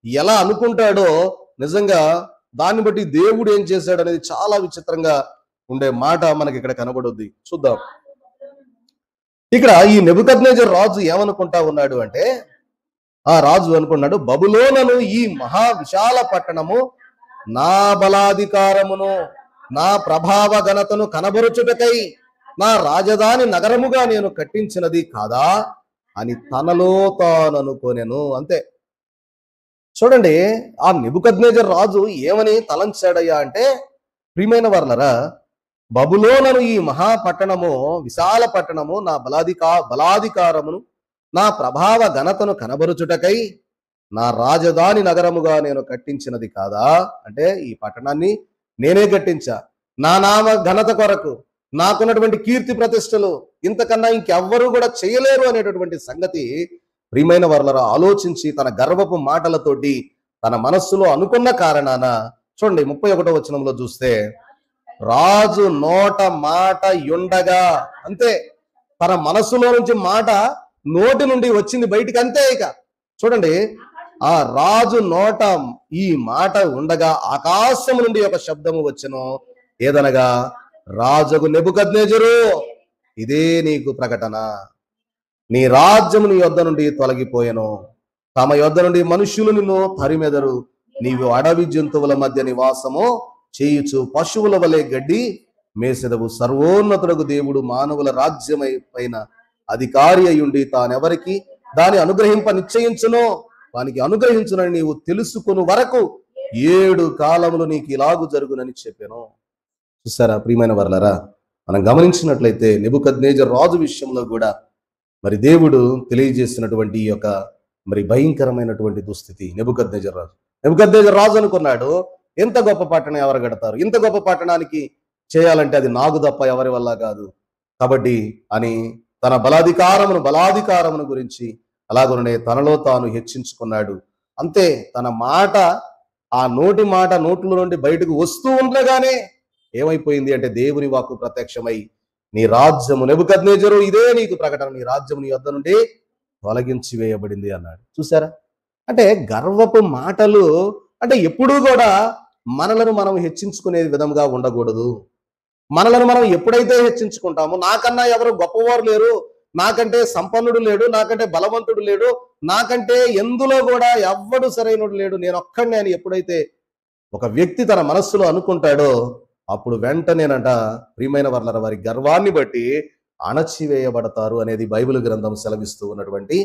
ఎలా అనుకుంటాడో నిజంగా దాన్ని బట్టి దేవుడు ఏం చేశాడు అనేది చాలా విచిత్రంగా ఉండే మాట మనకి ఇక్కడ కనబడుద్ది. చూద్దాం. ఇక్కడ ఈ నెబుకద్నెజరు రాజు ఏమనుకుంటా ఉన్నాడు అంటే, ఆ రాజు అనుకున్నాడు, బబులోనును ఈ మహా విశాల పట్టణము నా బలాధికారమును నా ప్రభావ ఘనతను కనబరుచుటకై నా రాజధాని నగరముగా నేను కట్టించినది కాదా అని తనలో తాను అనుకొనెను. అంతే. చూడండి, ఆ నెబుకద్నెజరు రాజు ఏమని తలంచాడయ్యా అంటే, ప్రియమైన వర్లరా, బబులోనును ఈ మహాపట్టణము విశాల పట్టణము నా బలాధికారమును నా ప్రభావ ఘనతను కనబరుచుటకై నా రాజధాని నగరముగా నేను కట్టించినది కాదా అంటే, ఈ పట్టణాన్ని నేనే కట్టించా, నా నామ ఘనత కొరకు, నాకున్నటువంటి కీర్తి ప్రతిష్టలు ఇంతకన్నా ఇంకెవ్వరూ కూడా చేయలేరు అనేటటువంటి సంగతి ప్రియమైన వర్లరా ఆలోచించి తన గర్వపు మాటలతోటి తన మనస్సులో అనుకున్న కారణాన చూడండి 31వ వచనంలో చూస్తే, రాజు నోట మాట ఉండగా, అంతే, తన మనస్సులో నుంచి మాట నోటి నుండి వచ్చింది బయటికి, అంతే. ఇక చూడండి, ఆ రాజు నోట ఈ మాట ఉండగా ఆకాశము నుండి ఒక శబ్దము వచ్చెను, ఏదనగా రాజగు నెబుకద్నెజరు, ఇదే నీకు ప్రకటన. నీ రాజ్యము నీ యొద్ద నుండి తొలగిపోయెను, తమ యొద్ద నుండి మనుష్యులు నిన్ను తరిమెదరు, నీవు అడవి జంతువుల మధ్య నివాసము చేయుచు పశువుల వలె గడ్డి మేసెదవు. సర్వోన్నతుడకు దేవుడు మానవుల రాజ్యమై పైన అధికారి అయ్యుండి తానెవరికి దాని అనుగ్రహింప నిశ్చయించునో వానికి అనుగ్రహించునని నీవు తెలుసుకుని వరకు 7 కాలములు నీకు ఇలాగు జరుగునని చెప్పాను. చూసారా ప్రియమైన వర్లరా, మనం గమనించినట్లయితే నెబుకద్నెజరు రాజు విషయంలో కూడా మరి దేవుడు తెలియజేసినటువంటి ఈ యొక్క మరి భయంకరమైనటువంటి దుస్థితి. నెబుకద్నెజరు రాజు అనుకున్నాడు, ఎంత గొప్ప పట్టణం ఎవరు కడతారు, ఇంత గొప్ప పట్టణానికి చేయాలంటే అది నాకు తప్ప ఎవరి వల్ల కాదు కాబట్టి అని తన బలాధికారమును గురించి అలాగనే తనలో తాను హెచ్చించుకున్నాడు. అంతే, తన మాట ఆ నోట్లో నుండి బయటకు వస్తూ ఉండగానే ఏమైపోయింది అంటే దేవుని వాక్కు ప్రత్యక్షమై నీ రాజ్యము నెబుకద్నెజరు, ఇదే నీకు ప్రకటన, నీ రాజ్యము నీ వద్ద నుండి తొలగించి వేయబడింది అన్నాడు. చూసారా, అంటే గర్వపు మాటలు అంటే ఎప్పుడూ కూడా మనలను మనం హెచ్చించుకునే విధంగా ఉండకూడదు. మనలను మనం ఎప్పుడైతే హెచ్చించుకుంటామో, నాకన్నా ఎవరు గొప్పవారు లేరు, నాకంటే సంపన్నుడు లేడు, నాకంటే బలవంతుడు లేడు, నాకంటే ఎందులో కూడా ఎవ్వడు సరైనడు లేడు, నేను ఒక్కడినే అని ఎప్పుడైతే ఒక వ్యక్తి తన మనస్సులో అనుకుంటాడో అప్పుడు వెంటనేనంట ప్రియమైన వర్లర వారి గర్వాన్ని బట్టి అణచివేయబడతారు అనేది బైబిల్ గ్రంథం సెలవిస్తూ ఉన్నటువంటి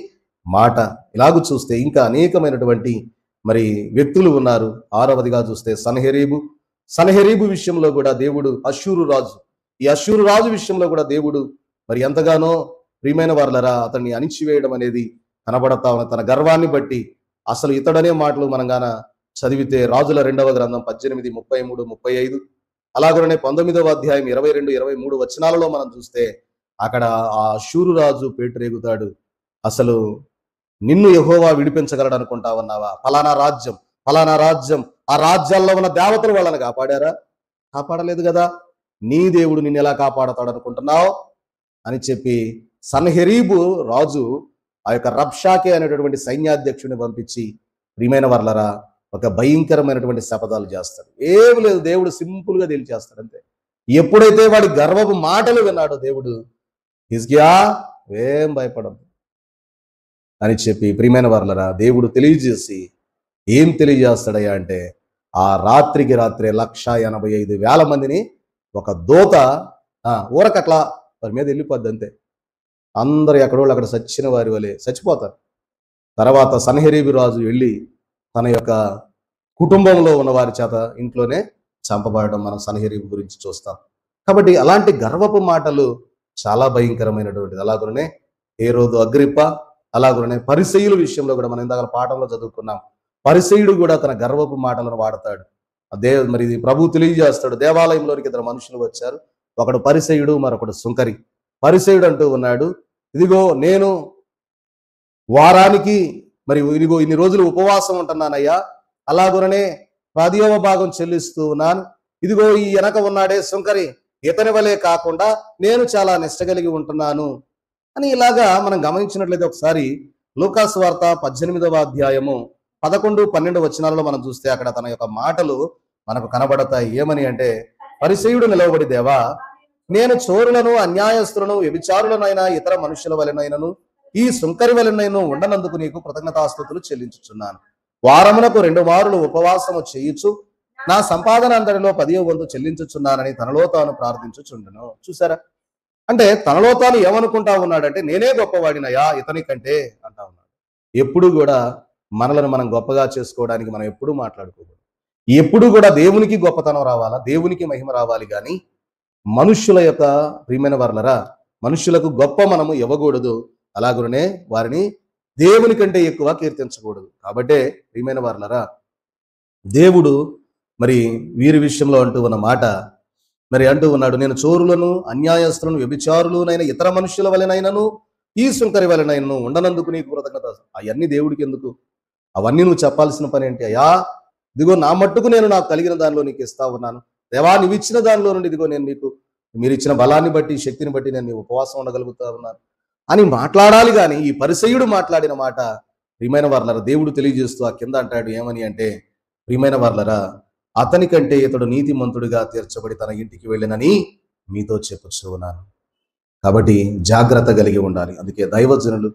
మాట. ఇలాగూ చూస్తే ఇంకా అనేకమైనటువంటి మరి వ్యక్తులు ఉన్నారు. 6వదిగా చూస్తే సన్హెరీబు విషయంలో కూడా దేవుడు ఈ అష్షూరు రాజు విషయంలో కూడా దేవుడు మరి ఎంతగానో ప్రియమైన వర్లరా అతన్ని అణిచివేయడం అనేది కనబడతా ఉన్న తన గర్వాన్ని బట్టి. అసలు ఇతడనే మాటలు మనం గాన చదివితే రాజుల 2వ గ్రంథం 18, 33, 35 అలాగనే 19వ అధ్యాయం 22, 23 వచనాలలో మనం చూస్తే అక్కడ ఆ అష్షూరు రాజు పేటరేగుతాడు. అసలు నిన్ను యెహోవా విడిపించగలడు అనుకుంటావన్నావా? ఫలానా రాజ్యం ఆ రాజ్యాల్లో ఉన్న దేవతలు వాళ్ళని కాపాడారా? కాపాడలేదు కదా. నీ దేవుడు నిన్ను ఎలా కాపాడతాడు అనుకుంటున్నావు అని చెప్పి సన్హెరీబు రాజు ఆ యొక్క రబ్షాకే అనేటటువంటి సైన్యాధ్యక్షుడిని పంపించి ప్రియమైన వర్లరా ఒక భయంకరమైనటువంటి శపథాలు చేస్తాడు. ఏమి లేదు, దేవుడు సింపుల్ గా తేల్చేస్తాడు అంతే. ఎప్పుడైతే వాడి గర్వపు మాటలు విన్నాడో దేవుడు, హిజ్కియా ఏం భయపడదు అని చెప్పి ప్రియమైన వర్లరా దేవుడు తెలియజేసి ఏం తెలియజేస్తాడయ్యా అంటే ఆ రాత్రికి రాత్రే 185,000 మందిని ఒక దోత ఊరకట్లా వారి మీద వెళ్ళిపోద్ది అంతే. అందరు ఎక్కడోళ్ళు అక్కడ చచ్చిన వారి వలె చచ్చిపోతారు. తర్వాత సన్హెరీబు రాజు వెళ్ళి తన యొక్క కుటుంబంలో ఉన్న వారి చేత ఇంట్లోనే చంపబడడం మనం సన్హెరీబు గురించి చూస్తాం. కాబట్టి అలాంటి గర్వపు మాటలు చాలా భయంకరమైనటువంటిది. అలాగనే హేరోదు అగ్రిప్ప అలాగనే పరిసయ్యుల విషయంలో కూడా మనం ఇందాక పాఠంలో చదువుకున్నాం. పరిసయ్యుడు కూడా తన గర్వపు మాటలను వాడతాడు. మరి ఇది ప్రభు తెలియజేస్తాడు. దేవాలయంలోనికి 2 మనుషులు వచ్చారు, ఒకడు పరిసయ్యుడు మరొకడు సుంకరి. పరిసయ్యుడు అంటూ ఉన్నాడు, ఇదిగో నేను వారానికి ఇదిగో ఇన్ని రోజులు ఉపవాసం ఉంటున్నానయ్యా, అలాగనే 10వ భాగం చెల్లిస్తూ ఉన్నాను. ఇదిగో ఈ వెనక ఉన్నాడే సుంకరి, ఇతని వలే కాకుండా నేను చాలా నిష్ట కలిగి ఉంటున్నాను అని ఇలాగా మనం గమనించినట్లయితే ఒకసారి లూకాసు వార్త 18వ అధ్యాయము 11, 12 వచనాలలో మనం చూస్తే అక్కడ తన యొక్క మాటలు మనకు కనబడతాయి. ఏమని అంటే, పరిసయ్యుడు నిలవబడి, దేవా, నేను చోరులను, అన్యాయస్తులను, వ్యభిచారులనైనా ఇతర మనుషుల వలెనైనను ఈ సుంకరి వలెనైనా ఉండనందుకు నీకు కృతజ్ఞతాస్తుతులు చెల్లించుచున్నాను. వారమునకు 2 మారులు ఉపవాసము చేయుచు నా సంపాదన అందరిలో 10వ వంతు చెల్లించుచున్నానని తనలో తాను ప్రార్థించుచుండును. చూసారా, అంటే తనలో తాను ఏమనుకుంటా ఉన్నాడంటే నేనే గొప్పవాడినయా ఇతని కంటే అంటా ఉన్నాడు. ఎప్పుడు కూడా మనలను మనం గొప్పగా చేసుకోవడానికి మనం ఎప్పుడూ మాట్లాడుకోకూడదు. ఎప్పుడు కూడా దేవునికి గొప్పతనం రావాలా, దేవునికి మహిమ రావాలి, కానీ మనుష్యుల యొక్క ప్రియమైన వర్లరా మనుష్యులకు గొప్ప మనము ఇవ్వకూడదు. అలాగనే వారిని దేవుని కంటే ఎక్కువ కీర్తించకూడదు. కాబట్టే ప్రియమైన వర్లరా దేవుడు మరి వీరి విషయంలో అంటూ ఉన్న మాట అంటూ ఉన్నాడు, నేను చోరులను, అన్యాయస్తులను, వ్యభిచారులనైన ఇతర మనుష్యుల వలెనైనను ఈ సుంకరి వలెనైనను ఉండనందుకు నీకు కృతజ్ఞత. అవన్నీ దేవుడికి ఎందుకు? అవన్నీ నువ్వు చెప్పాల్సిన పని ఏంటి? అయ్యా, ఇదిగో నా మట్టుకు నేను నాకు కలిగిన దానిలో నీకు ఇస్తా ఉన్నాను. దేవా, నువ్వు ఇచ్చిన దానిలో నుండి ఇదిగో నేను మీరు ఇచ్చిన బలాన్ని బట్టి, శక్తిని బట్టి నేను ఉపవాసం ఉండగలుగుతా ఉన్నాను అని మాట్లాడాలి. కానీ ఈ పరిసయ్యుడు మాట్లాడిన మాట ప్రియమైన వర్లరా దేవుడు తెలియజేస్తూ ఆ కింద అంటాడు, ఏమని అంటే, ప్రియమైన వర్లరా అతని కంటే ఇతడు నీతిమంతుడిగా తీర్చబడి తన ఇంటికి వెళ్ళినని మీతో చెప్పుచూ ఉన్నాను. కాబట్టి జాగ్రత్త కలిగి ఉండాలి. అందుకే దైవజనులు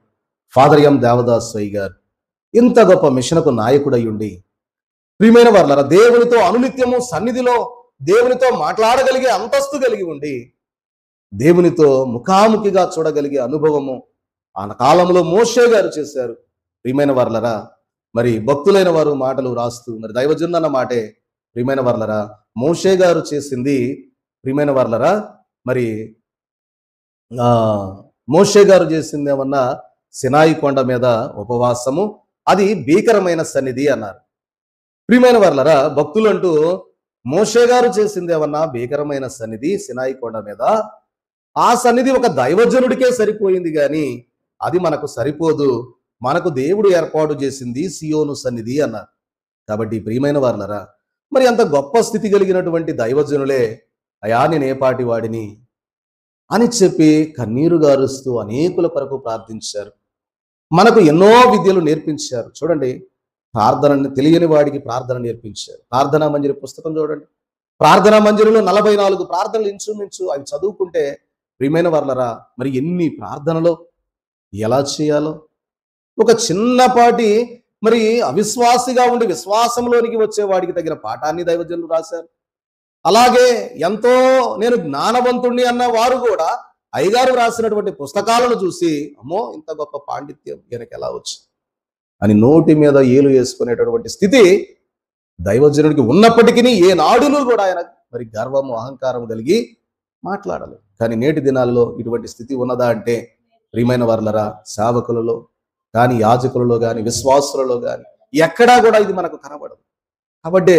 ఫాదర్ ఎం దేవదాసయ్య గారు ఇంత గొప్ప మిషనకు నాయకుడై ఉండి, ప్రియమైన వారలారా, దేవునితో అనునిత్యము సన్నిధిలో దేవునితో మాట్లాడగలిగే అంతస్తు కలిగి ఉండి, దేవునితో ముఖాముఖిగా చూడగలిగే అనుభవము ఆ కాలంలో మోషే గారు చేశారు. ప్రియమైన వారలారా, మరి భక్తులైన వారు మాటలు రాస్తూ, మరి దైవజనుడు అన్న మాటే ప్రియమైన వారలారా, మోషే గారు చేసింది ప్రియమైన వారలారా, మరి మోషే గారు చేసింది ఏమన్నా సినాయి కొండ మీద ఉపవాసము, అది భీకరమైన సన్నిధి అన్నారు. ప్రియమైన వారలారా, భక్తులు అంటూ మోషే గారు చేసింది ఏమన్నా భీకరమైన సన్నిధి సినాయి కొండ మీద, ఆ సన్నిధి ఒక దైవజనుడికే సరిపోయింది కానీ అది మనకు సరిపోదు, మనకు దేవుడు ఏర్పాటు చేసింది సియోను సన్నిధి అన్నారు. కాబట్టి ప్రియమైన వారలారా, మరి అంత గొప్ప స్థితి కలిగినటువంటి దైవజనులే అయా నేనేపాటి వాడిని అని చెప్పి కన్నీరు గారుస్తూ అనేకుల కొరకు ప్రార్థించారు. మనకు ఎన్నో విద్యలు నేర్పించారు. చూడండి, ప్రార్థన తెలియని వాడికి ప్రార్థన నేర్పించారు. ప్రార్థనా మంజరి పుస్తకం చూడండి, ప్రార్థనా మంజరిలో 44 ప్రార్థనలు ఇంచుమించు అవి చదువుకుంటే ప్రియమైన వారలారా, మరి ఎన్ని ప్రార్థనలో ఎలా చేయాలో, ఒక చిన్నపాటి మరి అవిశ్వాసిగా ఉండి విశ్వాసంలోనికి వచ్చేవాడికి తగిన పాఠాన్ని దైవజనులు రాశారు. అలాగే ఎంతో నేను జ్ఞానవంతుణ్ణి అన్న వారు కూడా అయ్యగారు రాసినటువంటి పుస్తకాలను చూసి, అమ్మో ఇంత గొప్ప పాండిత్యం ఈయనకి ఎలా వచ్చింది అని నోటి మీద ఏలు వేసుకునేటటువంటి స్థితి దైవజనుడికి ఉన్నప్పటికీ ఏనాడును కూడా ఆయన మరి గర్వము అహంకారం కలిగి మాట్లాడలేదు. కానీ నేటి దినాల్లో ఇటువంటి స్థితి ఉన్నదా అంటే ప్రియమైన వారలారా, సేవకులలో కానీ, యాజకులలో కానీ, విశ్వాసులలో కానీ ఎక్కడా కూడా ఇది మనకు కనబడదు. కాబట్టి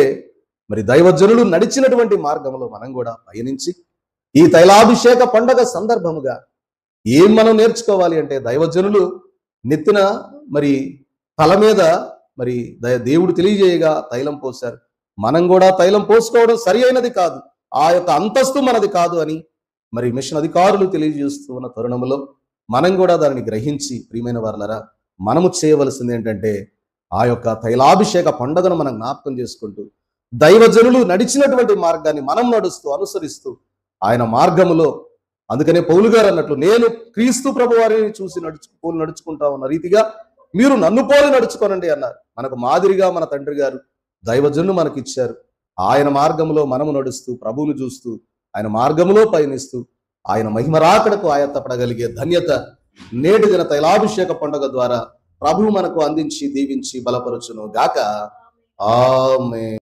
మరి దైవజనులు నడిచినటువంటి మార్గంలో మనం కూడా పయనించి ఈ తైలాభిషేక పండగ సందర్భముగా ఏం మనం నేర్చుకోవాలి అంటే, దైవజనులు నెత్తిన మరి తల మీద మరి దేవుడు తెలియజేయగా తైలం పోశారు. మనం కూడా తైలం పోసుకోవడం సరి అయినది కాదు, ఆ యొక్క అంతస్తు మనది కాదు అని మరి మిషన్ అధికారులు తెలియజేస్తూ ఉన్న తరుణంలో మనం కూడా దానిని గ్రహించి ప్రియమైన వారలారా, మనము చేయవలసింది ఏంటంటే ఆ యొక్క తైలాభిషేక పండుగను మనం జ్ఞాపకం చేసుకుంటూ దైవజనులు నడిచినటువంటి మార్గాన్ని మనం నడుస్తూ అనుసరిస్తూ ఆయన మార్గములో, అందుకనే పౌలు గారు అన్నట్లు నేను క్రీస్తు ప్రభు వారిని చూసి నడుచుకుంటా ఉన్న రీతిగా మీరు నన్ను పోలి నడుచుకోనండి అన్నారు. మనకు మాదిరిగా మన తండ్రి గారు దైవజనులు మనకి ఇచ్చారు. ఆయన మార్గములో మనము నడుస్తూ ప్రభువును చూస్తూ ఆయన మార్గములో పయనిస్తూ ఆయన మహిమరాకడకు ఆయత్తపడగలిగే ధన్యత నేటి దిన తైలాభిషేక పండుగ ద్వారా ప్రభువు మనకు అందించి దీవించి బలపరచును గాక. ఆమేన్.